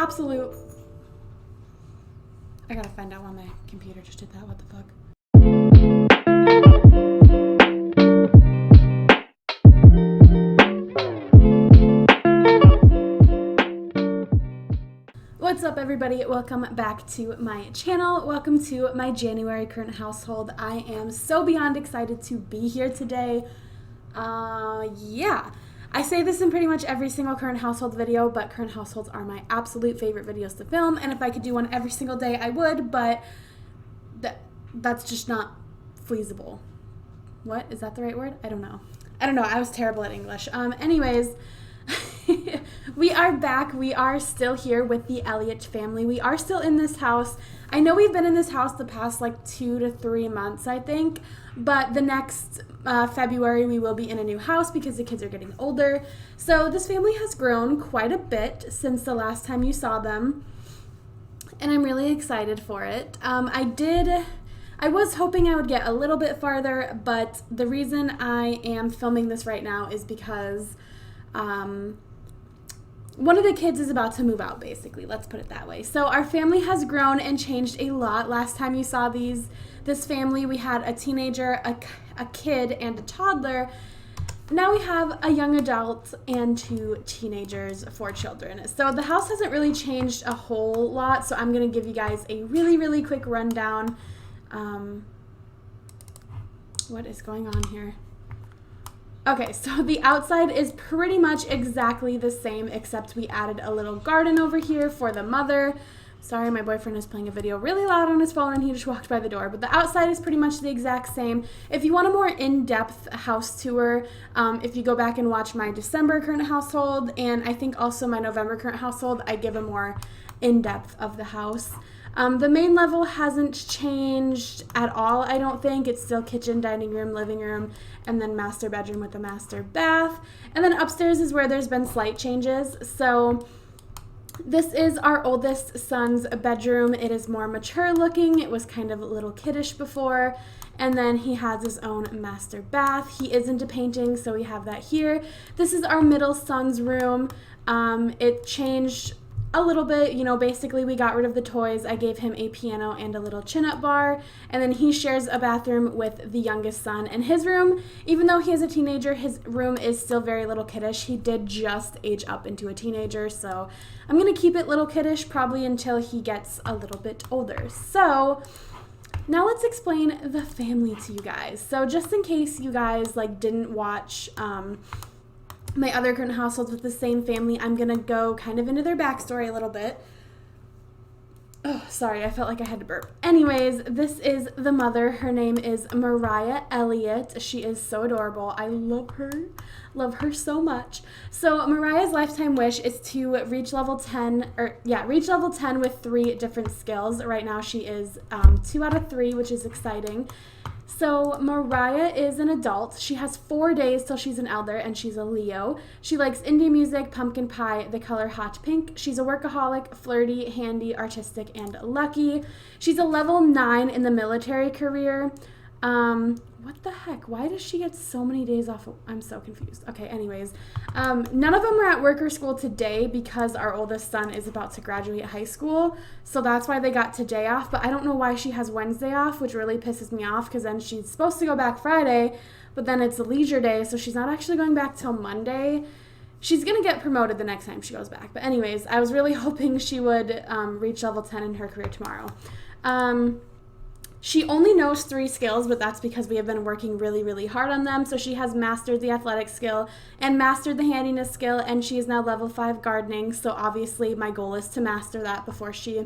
absolute... I gotta find out why my computer just did that. What the fuck? What's up, everybody? Welcome back to my channel. Welcome to my January current household. I am so beyond excited to be here today. Yeah. I say this in pretty much every single current household video, but current households are my absolute favorite videos to film, and if I could do one every single day, I would, but that's just not feasible. What? Is that the right word? I don't know. I was terrible at English. Anyways, we are back. We are still here with the Elliott family. We are still in this house. I know we've been in this house the past like 2 to 3 months, I think, but the next February we will be in a new house because the kids are getting older. So this family has grown quite a bit since the last time you saw them, and I'm really excited for it. I was hoping I would get a little bit farther, but the reason I am filming this right now is because one of the kids is about to move out, basically. Let's put it that way. So our family has grown and changed a lot. Last time you saw this family, we had a teenager, a kid, and a toddler. Now we have a young adult and 2 teenagers, 4 children. So the house hasn't really changed a whole lot, so I'm going to give you guys a really, really quick rundown. What is going on here? Okay, so the outside is pretty much exactly the same, except we added a little garden over here for the mother. Sorry, my boyfriend is playing a video really loud on his phone and he just walked by the door, but the outside is pretty much the exact same. If you want a more in-depth house tour, if you go back and watch my December current household, and I think also my November current household, I give a more in-depth of the house. The main level hasn't changed at all, I don't think. It's still kitchen, dining room, living room, and then master bedroom with a master bath. And then upstairs is where there's been slight changes. So this is our oldest son's bedroom. It is more mature looking. It was kind of a little kiddish before. And then he has his own master bath. He is into painting, so we have that here. This is our middle son's room. It changed a little bit, you know, basically we got rid of the toys. I gave him a piano and a little chin-up bar, and then he shares a bathroom with the youngest son. And his room, even though he is a teenager, his room is still very little kiddish. He did just age up into a teenager, so I'm gonna keep it little kiddish probably until he gets a little bit older. So now let's explain the family to you guys. So just in case you guys like didn't watch my other current households with the same family, I'm gonna go kind of into their backstory a little bit. Oh, sorry, I felt like I had to burp. Anyways, this is the mother. Her name is Mariah Elliott. She is so adorable. I love her so much. So Mariah's lifetime wish is to reach level 10, reach level 10 with 3 different skills. Right now she is 2 out of 3, which is exciting. So Mariah is an adult. She has 4 days till she's an elder, and she's a Leo. She likes indie music, pumpkin pie, the color hot pink. She's a workaholic, flirty, handy, artistic, and lucky. She's a level 9 in the military career. What the heck? Why does she get so many days off? I'm so confused. Okay, anyways. None of them are at work or school today because our oldest son is about to graduate high school. So that's why they got today off. But I don't know why she has Wednesday off, which really pisses me off because then she's supposed to go back Friday, but then it's a leisure day, so she's not actually going back till Monday. She's going to get promoted the next time she goes back. But anyways, I was really hoping she would reach level 10 in her career tomorrow. She only knows 3 skills, but that's because we have been working really, really hard on them. So she has mastered the athletic skill and mastered the handiness skill, and she is now level 5 gardening. So obviously my goal is to master that before she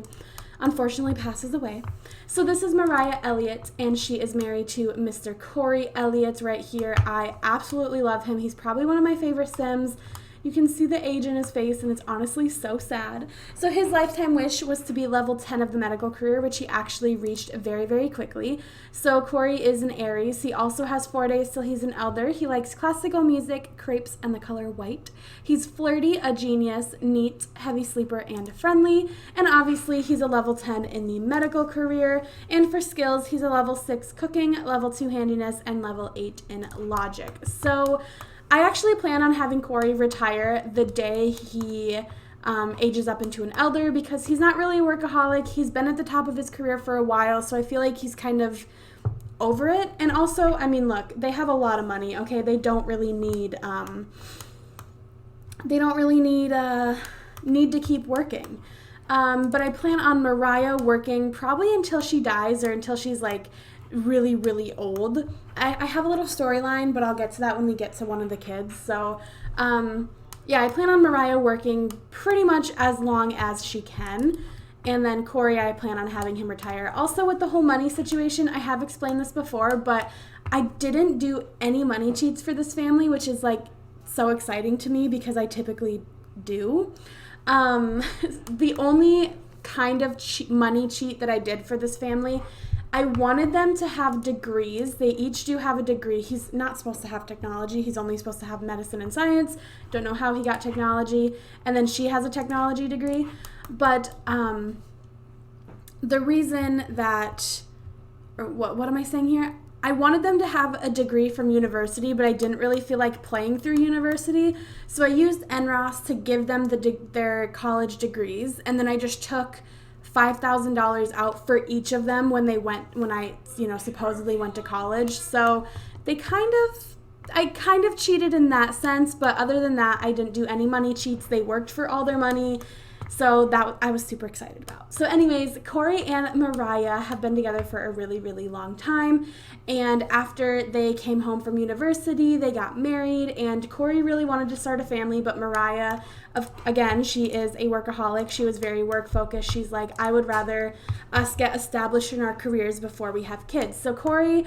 unfortunately passes away. So this is Mariah Elliott, and she is married to Mr. Corey Elliott right here. I absolutely love him. He's probably one of my favorite Sims. You can see the age in his face, and it's honestly so sad. So his lifetime wish was to be level 10 of the medical career, which he actually reached very, very quickly. So Corey is an Aries. He also has 4 days till he's an elder. He likes classical music, crepes, and the color white. He's flirty, a genius, neat, heavy sleeper, and friendly. And obviously, he's a level 10 in the medical career. And for skills, he's a level 6 cooking, level 2 handiness, and level 8 in logic. So I actually plan on having Corey retire the day he ages up into an elder, because he's not really a workaholic. He's been at the top of his career for a while, so I feel like he's kind of over it. And also, I mean, look, they have a lot of money, okay? They don't really need need to keep working. But I plan on Mariah working probably until she dies, or until she's like really, really old. I have a little storyline, but I'll get to that when we get to one of the kids. So, yeah, I plan on Mariah working pretty much as long as she can. And then Corey, I plan on having him retire. Also, with the whole money situation, I have explained this before, but I didn't do any money cheats for this family, which is like so exciting to me because I typically do. The only kind of money cheat that I did for this family, I wanted them to have degrees. They each do have a degree. He's not supposed to have technology. He's only supposed to have medicine and science. Don't know how he got technology. And then she has a technology degree. But the reason that, or what am I saying here? I wanted them to have a degree from university, but I didn't really feel like playing through university. So I used NROS to give them their college degrees, and then I just took $5,000 out for each of them when I supposedly went to college. So I kind of cheated in that sense, but other than that, I didn't do any money cheats. They worked for all their money. So that I was super excited about. So anyways, Corey and Mariah have been together for a really, really long time. And after they came home from university, they got married, and Corey really wanted to start a family, but Mariah, again, she is a workaholic. She was very work focused. She's like, I would rather us get established in our careers before we have kids. So Corey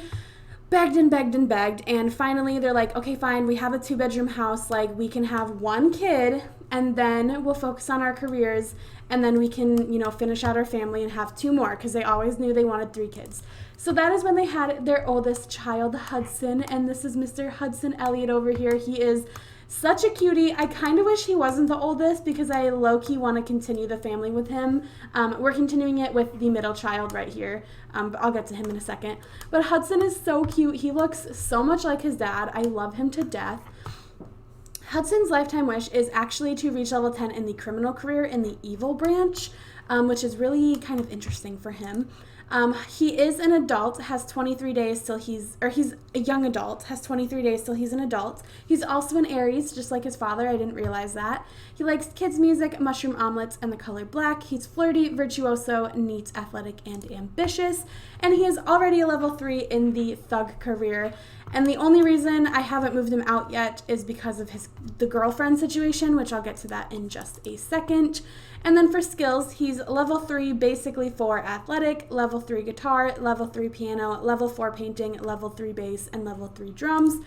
begged and begged and begged, and finally they're like, okay, fine, we have a 2-bedroom house, like we can have one kid and then we'll focus on our careers, and then we can, finish out our family and have 2 more, because they always knew they wanted 3 kids. So that is when they had their oldest child, Hudson, and this is Mr. Hudson Elliott over here. He is such a cutie. I kind of wish he wasn't the oldest, because I low-key want to continue the family with him. We're continuing it with the middle child right here, but I'll get to him in a second. But Hudson is so cute. He looks so much like his dad. I love him to death. Hudson's lifetime wish is actually to reach level 10 in the criminal career in the evil branch, which is really kind of interesting for him. He is an adult, has 23 days till he's a young adult, has 23 days till he's an adult. He's also an Aries, just like his father. I didn't realize that. He likes kids' music, mushroom omelets, and the color black. He's flirty, virtuoso, neat, athletic, and ambitious. And he is already a level 3 in the thug career. And the only reason I haven't moved him out yet is because of the girlfriend situation, which I'll get to that in just a second. And then for skills, he's level 3 basically for athletic, level 3 guitar, level 3 piano, level 4 painting, level 3 bass, and level 3 drums.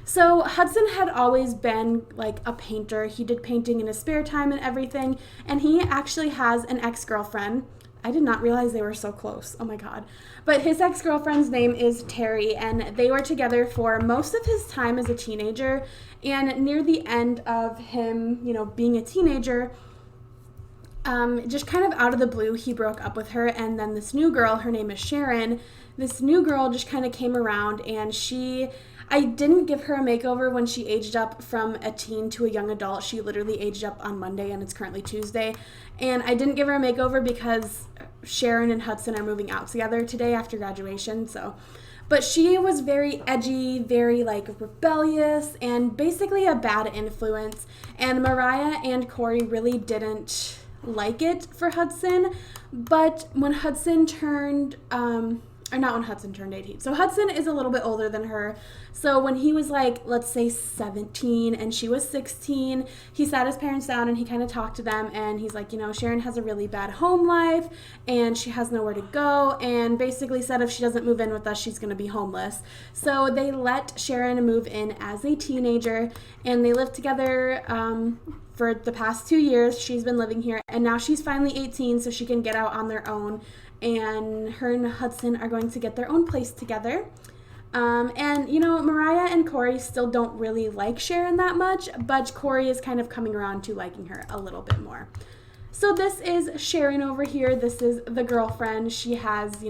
So Hudson had always been like a painter. He did painting in his spare time and everything. And he actually has an ex-girlfriend. I did not realize they were so close. Oh my God. But his ex-girlfriend's name is Terry, and they were together for most of his time as a teenager. And near the end of him, being a teenager, just kind of out of the blue, he broke up with her. And then this new girl, her name is Sharon, this new girl just kind of came around, and I didn't give her a makeover when she aged up from a teen to a young adult. She literally aged up on Monday, and it's currently Tuesday. And I didn't give her a makeover because Sharon and Hudson are moving out together today after graduation. But she was very edgy, very rebellious, and basically a bad influence. And Mariah and Corey really didn't like it for Hudson. But when Hudson turned, not when Hudson turned 18. So Hudson is a little bit older than her. So when he was let's say 17 and she was 16, he sat his parents down and he kind of talked to them, and he's like, Sharon has a really bad home life and she has nowhere to go, and basically said if she doesn't move in with us, she's going to be homeless. So they let Sharon move in as a teenager, and they lived together for the past 2 years. She's been living here, and now she's finally 18, so she can get out on their own. And her and Hudson are going to get their own place together. Mariah and Corey still don't really like Sharon that much, but Corey is kind of coming around to liking her a little bit more. So this is Sharon over here. This is the girlfriend. She has,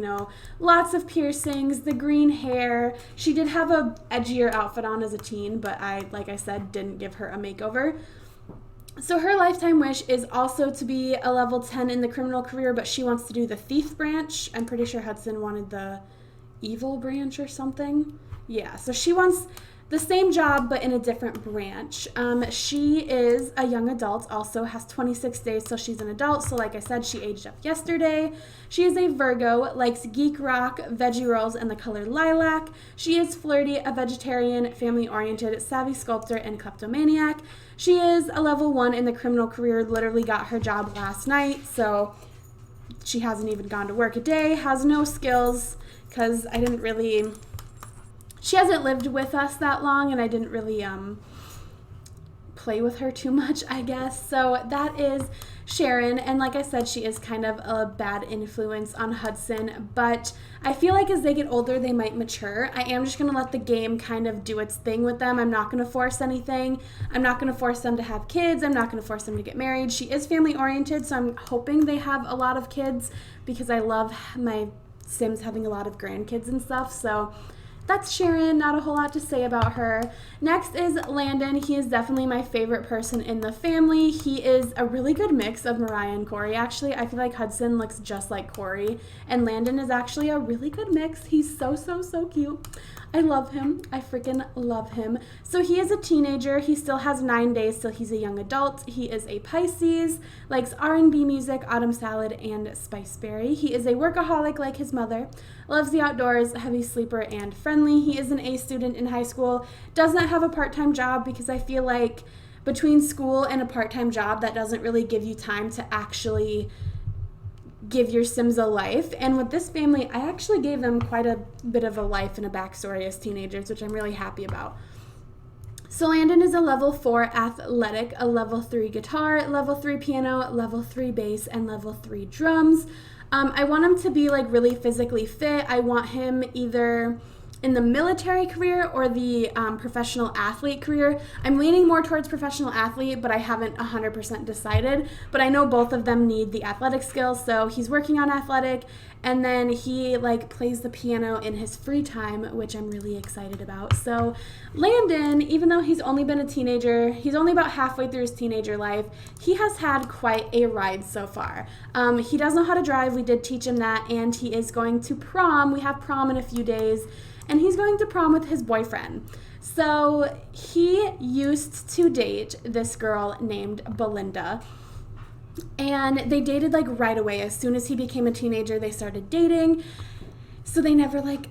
lots of piercings, the green hair. She did have a edgier outfit on as a teen, but I, like I said, didn't give her a makeover. So her lifetime wish is also to be a level 10 in the criminal career, but she wants to do the thief branch. I'm pretty sure Hudson wanted the evil branch or something. Yeah, so she wants the same job but in a different branch. She is a young adult, also has 26 days till she's an adult. So like I said, she aged up yesterday. She is a Virgo, likes geek rock, veggie rolls, and the color lilac. She is flirty, a vegetarian, family-oriented, savvy sculptor, and kleptomaniac. She is a level 1 in the criminal career, literally got her job last night, so she hasn't even gone to work a day, has no skills, because she hasn't lived with us that long, and I didn't really play with her too much, I guess. So that is Sharon, and like I said, she is kind of a bad influence on Hudson, but I feel like as they get older, they might mature. I am just going to let the game kind of do its thing with them. I'm not going to force anything. I'm not going to force them to have kids. I'm not going to force them to get married. She is family-oriented, so I'm hoping they have a lot of kids because I love my Sims having a lot of grandkids and stuff, so that's Sharon, not a whole lot to say about her. Next is Landon. He is definitely my favorite person in the family. He is a really good mix of Mariah and Corey. Actually, I feel like Hudson looks just like Corey, and Landon is actually a really good mix. He's so, so, so cute. I love him. I freaking love him. So he is a teenager. He still has 9 days till he's a young adult. He is a Pisces, likes R&B music, autumn salad, and spiceberry. He is a workaholic like his mother, loves the outdoors, heavy sleeper, and friendly. He is an A student in high school, does not have a part-time job because I feel like between school and a part-time job, that doesn't really give you time to actually give your Sims a life. And with this family, I actually gave them quite a bit of a life and a backstory as teenagers, which I'm really happy about. So Landon is a level 4 athletic, a level 3 guitar, level 3 piano, level 3 bass, and level 3 drums. I want him to be like really physically fit. I want him either in the military career or the professional athlete career. I'm leaning more towards professional athlete, but I haven't 100% decided. But I know both of them need the athletic skills, so he's working on athletic, and then he like plays the piano in his free time, which I'm really excited about. So Landon, even though he's only been a teenager, he's only about halfway through his teenager life, he has had quite a ride so far. He does know how to drive. We did teach him that, and he is going to prom. We have prom in a few days, and he's going to prom with his boyfriend. So he used to date this girl named Belinda, and they dated like right away. As soon as he became a teenager, they started dating. So they never like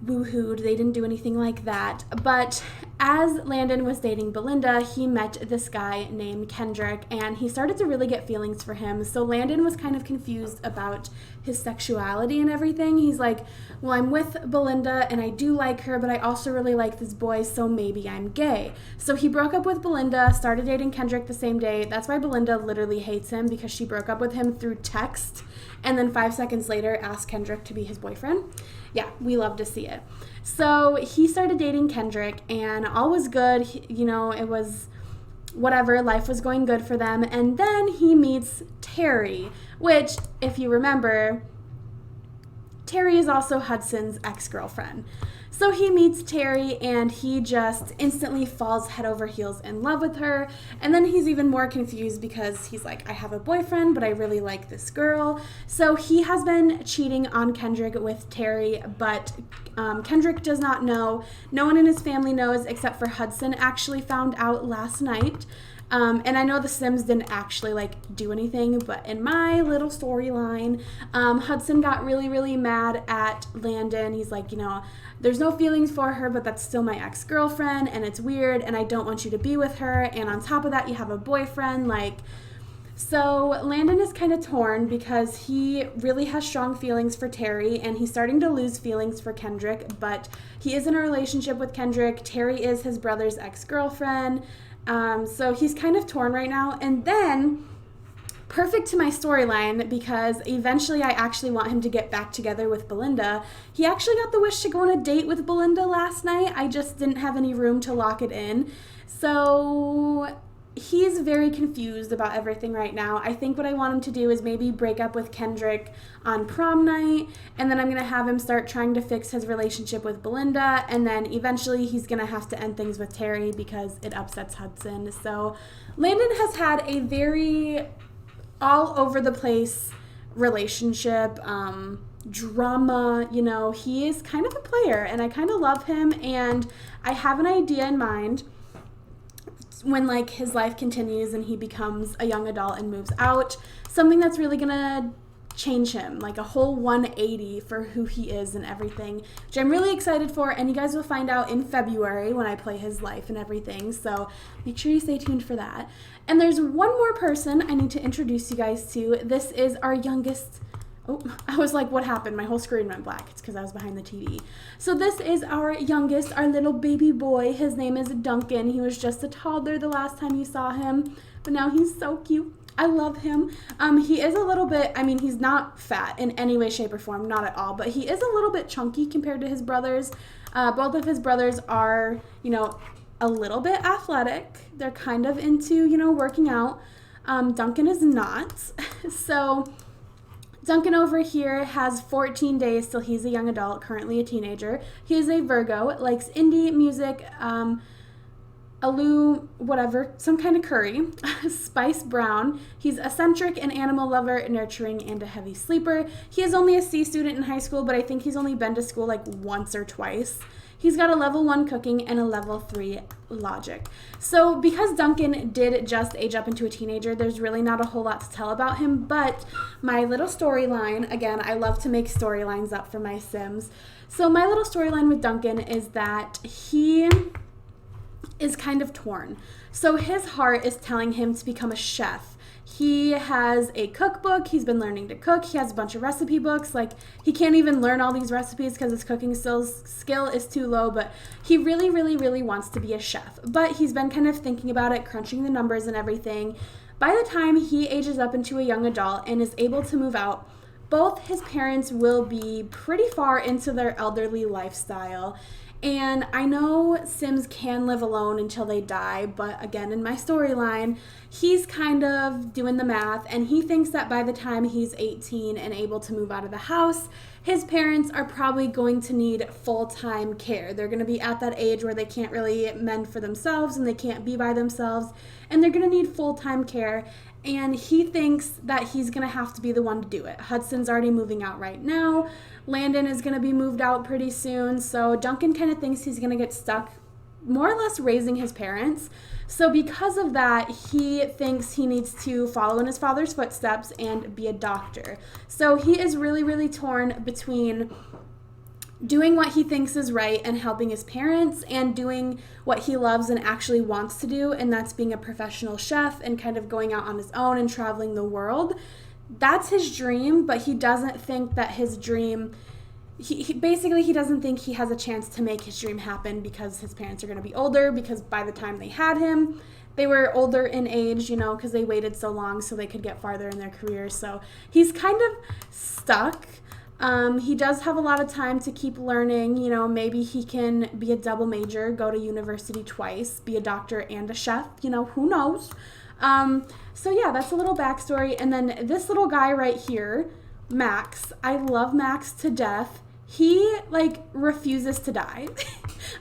woohooed. They didn't do anything like that. But as Landon was dating Belinda, he met this guy named Kendrick, and he started to really get feelings for him. So Landon was kind of confused about his sexuality and everything. He's like, well, I'm with Belinda and I do like her, but I also really like this boy, so maybe I'm gay. So he broke up with Belinda, started dating Kendrick the same day. That's why Belinda literally hates him, because she broke up with him through text and then 5 seconds later asked Kendrick to be his boyfriend. Yeah, we love to see it. So he started dating Kendrick, and all was good. It was whatever. Life was going good for them. And then he meets Terry, which, if you remember, Terry is also Hudson's ex-girlfriend. So he meets Terry, and he just instantly falls head over heels in love with her. And then he's even more confused because he's like, I have a boyfriend, but I really like this girl. So he has been cheating on Kendrick with Terry, but Kendrick does not know. No one in his family knows except for Hudson actually found out last night. And I know the Sims didn't actually do anything, but in my little storyline, Hudson got really, really mad at Landon. He's like, there's no feelings for her, but that's still my ex-girlfriend, and it's weird, and I don't want you to be with her, and on top of that, you have a boyfriend, So Landon is kind of torn because he really has strong feelings for Terry, and he's starting to lose feelings for Kendrick, but he is in a relationship with Kendrick. Terry is his brother's ex-girlfriend, so he's kind of torn right now. And then, perfect to my storyline, because eventually I actually want him to get back together with Belinda, he actually got the wish to go on a date with Belinda last night. I just didn't have any room to lock it in. So he's very confused about everything right now. I think what I want him to do is maybe break up with Kendrick on prom night, and then I'm going to have him start trying to fix his relationship with Belinda, and then eventually he's going to have to end things with Terry because it upsets Hudson. So Landon has had a very all over the place relationship, drama, you know, he is kind of a player, and I kind of love him, and I have an idea in mind when like his life continues and he becomes a young adult and moves out, something that's really gonna change him, like a whole 180 for who he is and everything, which I'm really excited for, and you guys will find out in February when I play his life and everything, so make sure you stay tuned for that. And there's one more person I need to introduce you guys to. This is our youngest. Oh, I was like, what happened? My whole screen went black. It's because I was behind the TV. So this is our youngest, our little baby boy. His name is Duncan. He was just a toddler the last time you saw him, but now he's so cute. I love him. He is a little bit, I mean, he's not fat in any way, shape, or form, not at all, but he is a little bit chunky compared to his brothers. Both of his brothers are, you know, a little bit athletic. They're kind of into, you know, working out. Duncan is not. So Duncan over here has 14 days till he's a young adult, currently a teenager. He is a Virgo, likes indie music, aloo, whatever, some kind of curry, spice brown. He's eccentric, an animal lover, nurturing, and a heavy sleeper. He is only a C student in high school, but I think he's only been to school like once or twice. He's got a level 1 cooking and a level 3 logic. So because Duncan did just age up into a teenager, there's really not a whole lot to tell about him, but my little storyline, again, I love to make storylines up for my Sims. So my little storyline with Duncan is that he is kind of torn. So his heart is telling him to become a chef. He has a cookbook. He's been learning to cook. He has a bunch of recipe books. Like, he can't even learn all these recipes because his cooking skill is too low, but he really, really, really wants to be a chef. But he's been kind of thinking about it, crunching the numbers and everything. By the time he ages up into a young adult and is able to move out, both his parents will be pretty far into their elderly lifestyle. And I know Sims can live alone until they die, but again, in my storyline, he's kind of doing the math, and he thinks that by the time he's 18 and able to move out of the house, his parents are probably going to need full-time care. They're going to be at that age where they can't really mend for themselves and they can't be by themselves, and they're going to need full-time care. And he thinks that he's going to have to be the one to do it. Hudson's already moving out right now. Landon is going to be moved out pretty soon. So Duncan kind of thinks he's going to get stuck more or less raising his parents. So because of that, he thinks he needs to follow in his father's footsteps and be a doctor. So he is really, really torn between doing what he thinks is right and helping his parents, and doing what he loves and actually wants to do, and that's being a professional chef and kind of going out on his own and traveling the world. That's his dream, but he doesn't think that his dream, he basically doesn't think he has a chance to make his dream happen because his parents are going to be older, because by the time they had him, they were older in age, you know, because they waited so long so they could get farther in their careers. So he's kind of stuck. He does have a lot of time to keep learning. You know, maybe he can be a double major, go to university twice, be a doctor and a chef, you know, who knows? So yeah, that's a little backstory. And then this little guy right here, Max, I love Max to death. He like refuses to die.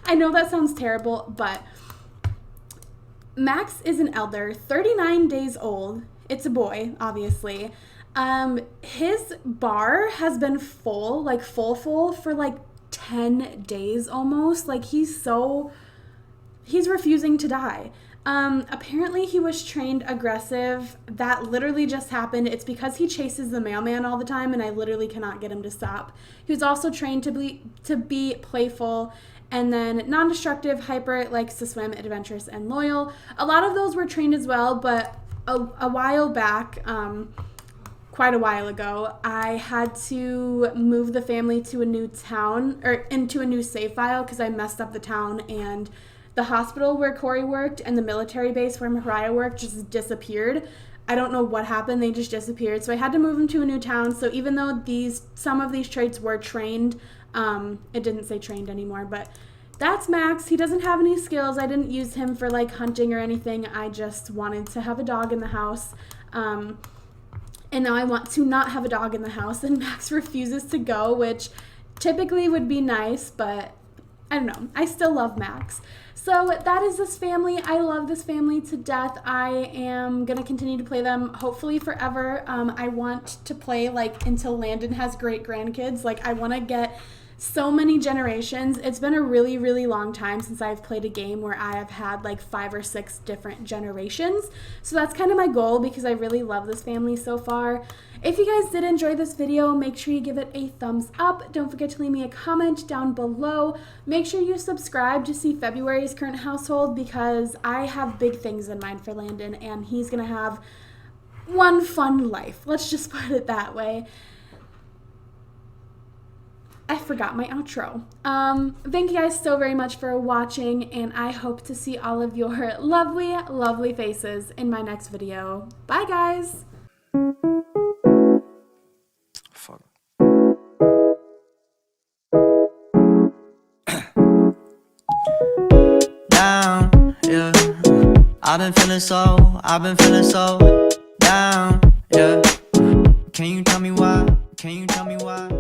I know that sounds terrible, but Max is an elder, 39 days old. It's a boy, obviously. His bar has been full for like 10 days almost. Like he's refusing to die. Apparently he was trained aggressive. That literally just happened. It's because he chases the mailman all the time, and I literally cannot get him to stop. He was also trained to be playful, and then non-destructive, hyper, likes to swim, adventurous, and loyal. A lot of those were trained as well, but a while back, quite a while ago, I had to move the family to a new town, or into a new save file, because I messed up the town, and the hospital where Corey worked and the military base where Mariah worked just disappeared. I don't know what happened, they just disappeared. So I had to move him to a new town. So even though some of these traits were trained, it didn't say trained anymore, but that's Max. He doesn't have any skills. I didn't use him for like hunting or anything. I just wanted to have a dog in the house. And now I want to not have a dog in the house, and Max refuses to go, which typically would be nice, but I don't know. I still love Max. So that is this family. I love this family to death. I am going to continue to play them hopefully forever. I want to play like until Landon has great grandkids. Like I want to get so many generations. It's been a really, really long time since I've played a game where I have had like 5 or 6 different generations. So that's kind of my goal because I really love this family so far. If you guys did enjoy this video, make sure you give it a thumbs up. Don't forget to leave me a comment down below. Make sure you subscribe to see February's current household because I have big things in mind for Landon and he's gonna have one fun life. Let's just put it that way. I forgot my outro. Thank you guys so very much for watching, and I hope to see all of your lovely, lovely faces in my next video. Bye, guys! Fuck. Down, yeah. I've been feeling so down, yeah. Can you tell me why?